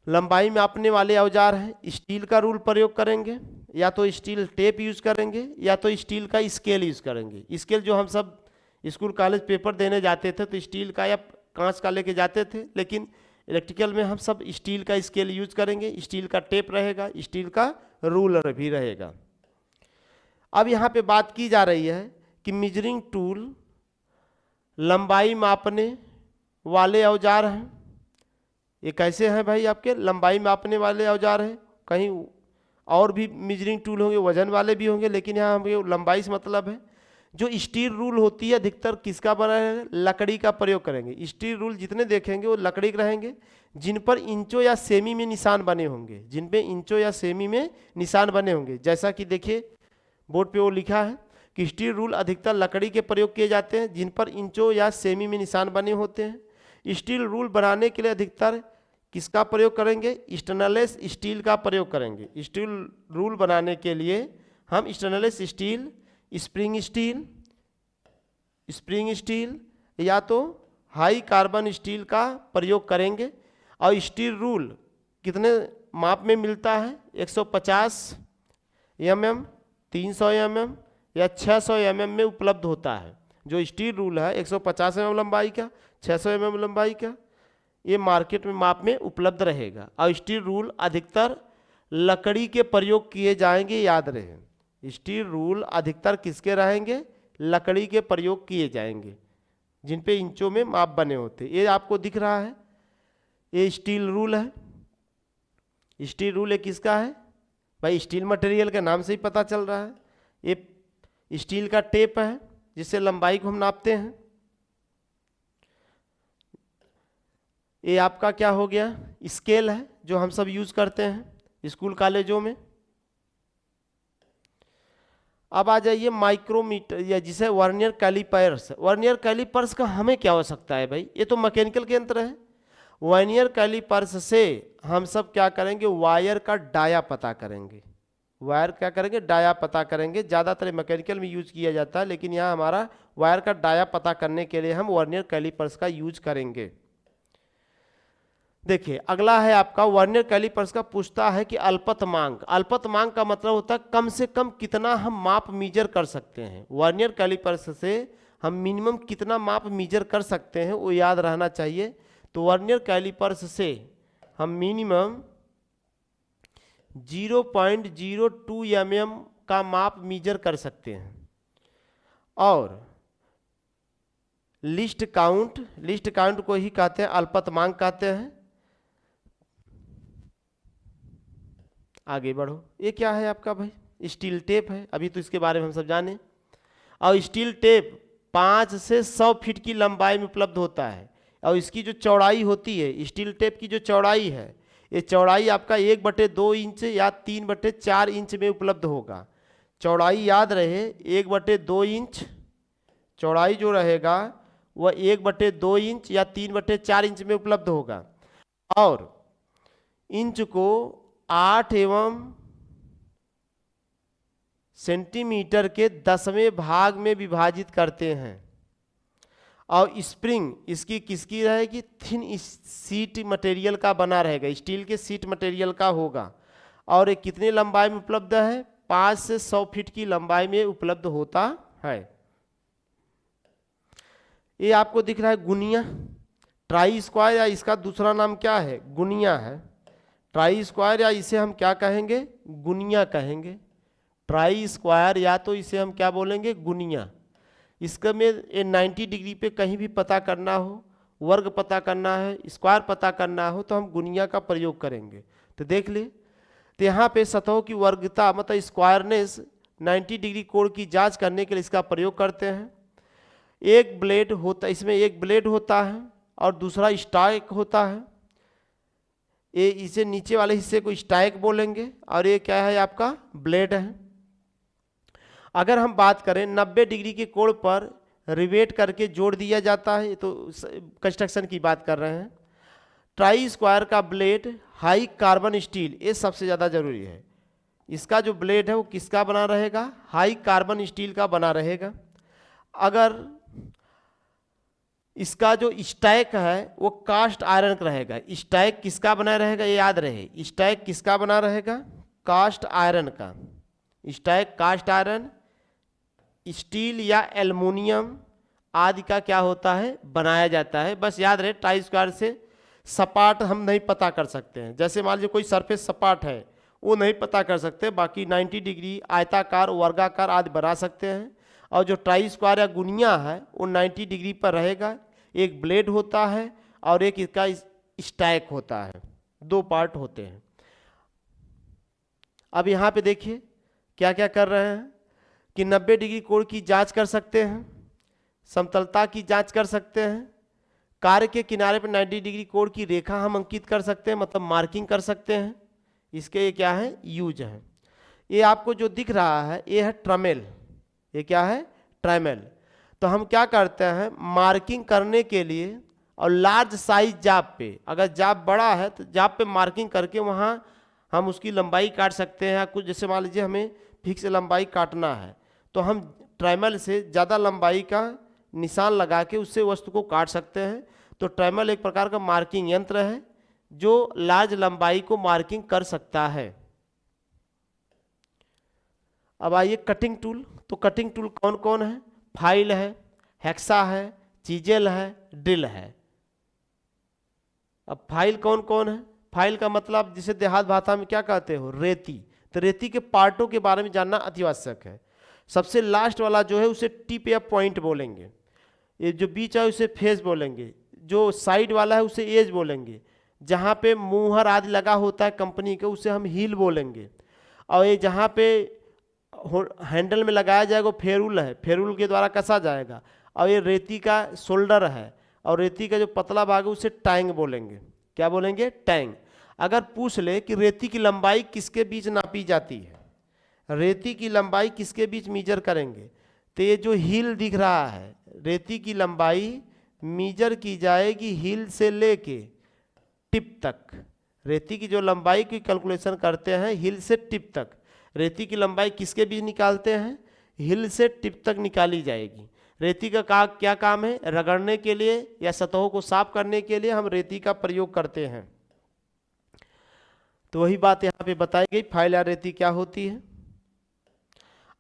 लंबाई मापने वाले औजार हैं। स्टील का रूल प्रयोग करेंगे, या तो स्टील टेप यूज करेंगे, या तो स्टील का स्केल यूज करेंगे। स्केल जो हम सब स्कूल कॉलेज पेपर देने जाते थे तो स्टील का या कांच का लेके जाते थे, लेकिन इलेक्ट्रिकल में हम सब स्टील का स्केल यूज करेंगे, स्टील का टेप रहेगा, स्टील का रूलर भी रहेगा। अब यहाँ पे बात की जा रही है कि मेजरिंग टूल लंबाई मापने वाले औजार हैं। ये कैसे हैं भाई? आपके लंबाई मापने वाले औजार हैं। कहीं और भी मेजरिंग टूल होंगे, वजन वाले भी होंगे, लेकिन यहाँ हमें लंबाई से मतलब है। जो स्टील रूल होती है अधिकतर किसका बना है? लकड़ी का प्रयोग करेंगे। स्टील रूल जितने देखेंगे वो लकड़ी के रहेंगे, जिन पर इंचों या सेमी में निशान बने होंगे, जिन पे इंचों या सेमी में निशान बने होंगे। जैसा कि देखिए बोर्ड पे वो लिखा है कि स्टील रूल अधिकतर लकड़ी के प्रयोग किए जाते हैं, जिन पर इंचों या सेमी में निशान बने होते हैं। स्टील रूल बनाने के लिए अधिकतर किसका प्रयोग करेंगे? स्टेनलेस स्टील का प्रयोग करेंगे। स्टील रूल बनाने के लिए हम स्टेनलेस स्टील, स्प्रिंग स्टील या तो हाई कार्बन स्टील का प्रयोग करेंगे। और स्टील रूल कितने माप में मिलता है? 150 mm, 300 mm या 600 mm में उपलब्ध होता है। जो स्टील रूल है 150 mm लंबाई का, 600 mm लंबाई का, ये मार्केट में माप में उपलब्ध रहेगा। और स्टील रूल अधिकतर लकड़ी के प्रयोग किए जाएंगे, याद रहे। स्टील रूल अधिकतर किसके रहेंगे? लकड़ी के प्रयोग किए जाएंगे, जिन पे इंचों में माप बने होते। ये आपको दिख रहा है, ये स्टील रूल है। स्टील रूल ये किसका है भाई? स्टील मटेरियल के नाम से ही पता चल रहा है। ये स्टील का टेप है जिससे लंबाई को हम नापते हैं। ये आपका क्या हो गया? स्केल है जो हम सब यूज करते हैं स्कूल कॉलेजों में। अब आ जाइए माइक्रोमीटर या जिसे वर्नियर कैलिपर्स। वर्नियर कैलिपर्स का हमें क्या हो सकता है भाई? ये तो मैकेनिकल के यंत्र है। वर्नियर कैलिपर्स से हम सब क्या करेंगे? वायर का डाया पता करेंगे। वायर क्या करेंगे? डाया पता करेंगे। ज़्यादातर मैकेनिकल में यूज किया जाता है, लेकिन यहाँ हमारा वायर का डाया पता करने के लिए हम वर्नियर कैलिपर्स का यूज करेंगे। देखिए अगला है आपका वर्नियर कैलिपर्स का, पूछता है कि अल्पतमांक। अल्पतमांक का मतलब होता है कम से कम कितना हम माप मीजर कर सकते हैं। वर्नियर कैलिपर्स से हम मिनिमम कितना माप मीजर कर सकते हैं वो याद रहना चाहिए। तो वर्नियर कैलिपर्स से हम मिनिमम 0.02 mm का माप मीजर कर सकते हैं। और लिस्ट काउंट को ही कहते हैं अल्पतमांक कहते हैं। आगे बढ़ो, ये क्या है आपका भाई? स्टील टेप है, अभी तो इसके बारे में हम सब जाने। और स्टील टेप 5 से 100 फीट की लंबाई में उपलब्ध होता है। और इसकी जो चौड़ाई होती है, स्टील टेप की जो चौड़ाई है, ये चौड़ाई आपका 1/2 इंच या 3/4 इंच में उपलब्ध होगा। चौड़ाई याद रहे 1/2 इंच, चौड़ाई जो रहेगा वह 1/2 इंच या 3/4 इंच में उपलब्ध होगा। और इंच को 8 एवं सेंटीमीटर के 10वें भाग में विभाजित करते हैं। और स्प्रिंग इसकी किसकी रहेगी? थिन सीट मटेरियल का बना रहेगा, स्टील के सीट मटेरियल का होगा। और ये कितनी लंबाई में उपलब्ध है? 5 से 100 फीट की लंबाई में उपलब्ध होता है। ये आपको दिख रहा है गुनिया, ट्राई स्क्वायर, या इसका दूसरा नाम क्या है? गुनिया है। ट्राई स्क्वायर या इसे हम क्या कहेंगे? गुनिया कहेंगे। ट्राई स्क्वायर या तो इसे हम क्या बोलेंगे? गुनिया। इसका में 90 डिग्री पे कहीं भी पता करना हो, वर्ग पता करना है, स्क्वायर पता करना हो, तो हम गुनिया का प्रयोग करेंगे। तो देख ले, तो यहाँ पे सतहों की वर्गता मतलब स्क्वायरनेस 90 डिग्री कोण की जांच करने के लिए इसका प्रयोग करते हैं। एक ब्लेड होता, इसमें एक ब्लेड होता है और दूसरा स्टाइक होता है। ये इसे नीचे वाले हिस्से को स्टाइक बोलेंगे और ये क्या है? आपका ब्लेड है। अगर हम बात करें 90 डिग्री के कोण पर रिवेट करके जोड़ दिया जाता है, तो कंस्ट्रक्शन की बात कर रहे हैं। ट्राई स्क्वायर का ब्लेड हाई कार्बन स्टील, ये सबसे ज़्यादा जरूरी है। इसका जो ब्लेड है वो किसका बना रहेगा? हाई कार्बन स्टील का बना रहेगा। अगर इसका जो स्टैक है वो कास्ट आयरन का रहेगा। स्टैक किसका बना रहेगा? ये याद रहे, स्टैक किसका बना रहेगा? कास्ट आयरन का। स्टैक कास्ट आयरन, स्टील या एल्युमिनियम आदि का क्या होता है? बनाया जाता है। बस याद रहे ट्राई स्क्वायर से सपाट हम नहीं पता कर सकते हैं। जैसे मान लीजिए कोई सरफेस सपाट है वो नहीं पता कर सकते, बाकी 90 डिग्री, आयताकार, वर्गाकार आदि बना सकते हैं। और जो ट्राई स्क्वायर या गुनिया है वो 90 डिग्री पर रहेगा। एक ब्लेड होता है और एक इसका स्टैक होता है, 2 पार्ट होते हैं। अब यहाँ पे देखिए क्या क्या कर रहे हैं कि 90 डिग्री कोण की जांच कर सकते हैं, समतलता की जांच कर सकते हैं, कार्य के किनारे पर 90 डिग्री कोण की रेखा हम अंकित कर सकते हैं, मतलब मार्किंग कर सकते हैं। इसके ये क्या है, यूज है। ये आपको जो दिख रहा है ये है ट्रमेल। ये क्या है, ट्रमेल। तो हम क्या करते हैं, मार्किंग करने के लिए और लार्ज साइज जाप पे, अगर जाप बड़ा है तो जाप पे मार्किंग करके वहाँ हम उसकी लंबाई काट सकते हैं। कुछ जैसे मान लीजिए हमें फिक्स लंबाई काटना है तो हम ट्रमेल से ज़्यादा लंबाई का निशान लगा के उससे वस्तु को काट सकते हैं। तो ट्रमेल एक प्रकार का मार्किंग यंत्र है जो लार्ज लंबाई को मार्किंग कर सकता है। अब आइए कटिंग टूल। तो कटिंग टूल कौन कौन है, फाइल है, हेक्सा है, चीजेल है, ड्रिल है। अब फाइल कौन कौन है, फाइल का मतलब जिसे देहात भाषा में क्या कहते हो, रेती। तो रेती के पार्टों के बारे में जानना अति आवश्यक है। सबसे लास्ट वाला जो है उसे टिप या पॉइंट बोलेंगे, ये जो बीच है उसे फेस बोलेंगे, जो साइड वाला है उसे एज बोलेंगे, जहाँ पे मुहर आदि लगा होता है कंपनी के उसे हम हील बोलेंगे, और ये जहाँ पे हैंडल में लगाया जाएगा वो फेरुल है, फेरुल के द्वारा कसा जाएगा। और ये रेती का शोल्डर है और रेती का जो पतला भाग है उसे टैंग बोलेंगे। क्या बोलेंगे, टैंग। अगर पूछ ले कि रेती की लंबाई किसके बीच नापी जाती है, रेती की लंबाई किसके बीच मीजर करेंगे, तो ये जो हील दिख रहा है रेती की लंबाई मीजर की जाएगी हील से लेके टिप तक। रेती की जो लंबाई की कैलकुलेशन करते हैं हील से टिप तक, रेती की लंबाई किसके बीच निकालते हैं, हील से टिप तक निकाली जाएगी। रेती का क्या काम है, रगड़ने के लिए या सतहों को साफ करने के लिए हम रेती का प्रयोग करते हैं। तो वही बात यहाँ पे बताई गई, फाइल या रेती क्या होती है।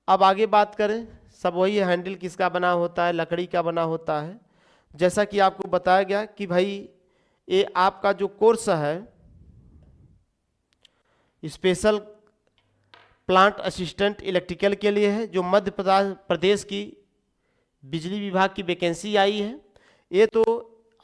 अब आगे बात करें, सब वही है, हैंडल किसका बना होता है, लकड़ी का बना होता है। जैसा कि आपको बताया गया कि भाई ये आपका जो कोर्स है स्पेशल प्लांट असिस्टेंट इलेक्ट्रिकल के लिए है, जो मध्य प्रदेश की बिजली विभाग की वैकेंसी आई है। ये तो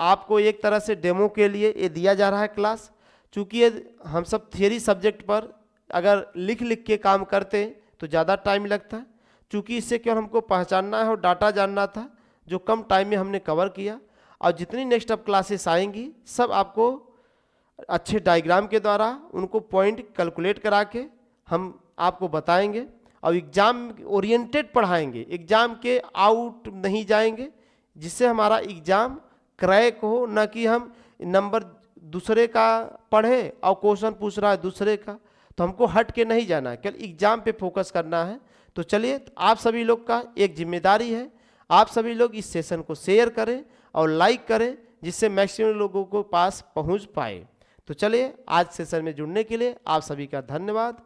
आपको एक तरह से डेमो के लिए ये दिया जा रहा है क्लास। चूँकि ये हम सब थियरी सब्जेक्ट पर अगर लिख लिख के काम करते तो ज़्यादा टाइम लगता है। चूँकि इससे केवल हमको पहचानना है और डाटा जानना था, जो कम टाइम में हमने कवर किया। और जितनी नेक्स्ट अब क्लासेस आएंगी सब आपको अच्छे डायग्राम के द्वारा उनको पॉइंट कैलकुलेट करा के हम आपको बताएंगे और एग्ज़ाम ओरिएंटेड पढ़ाएंगे, एग्ज़ाम के आउट नहीं जाएंगे, जिससे हमारा एग्ज़ाम क्रैक हो, न कि हम नंबर दूसरे का पढ़े और क्वेश्चन पूछ रहा है दूसरे का। तो हमको हट के नहीं जाना है, केवल एग्ज़ाम पे फोकस करना है। तो चलिए, आप सभी लोग का एक जिम्मेदारी है, आप सभी लोग इस सेशन को शेयर करें और लाइक करें, जिससे मैक्सिमम लोगों को पास पहुंच पाए। तो चलिए, आज सेशन में जुड़ने के लिए आप सभी का धन्यवाद।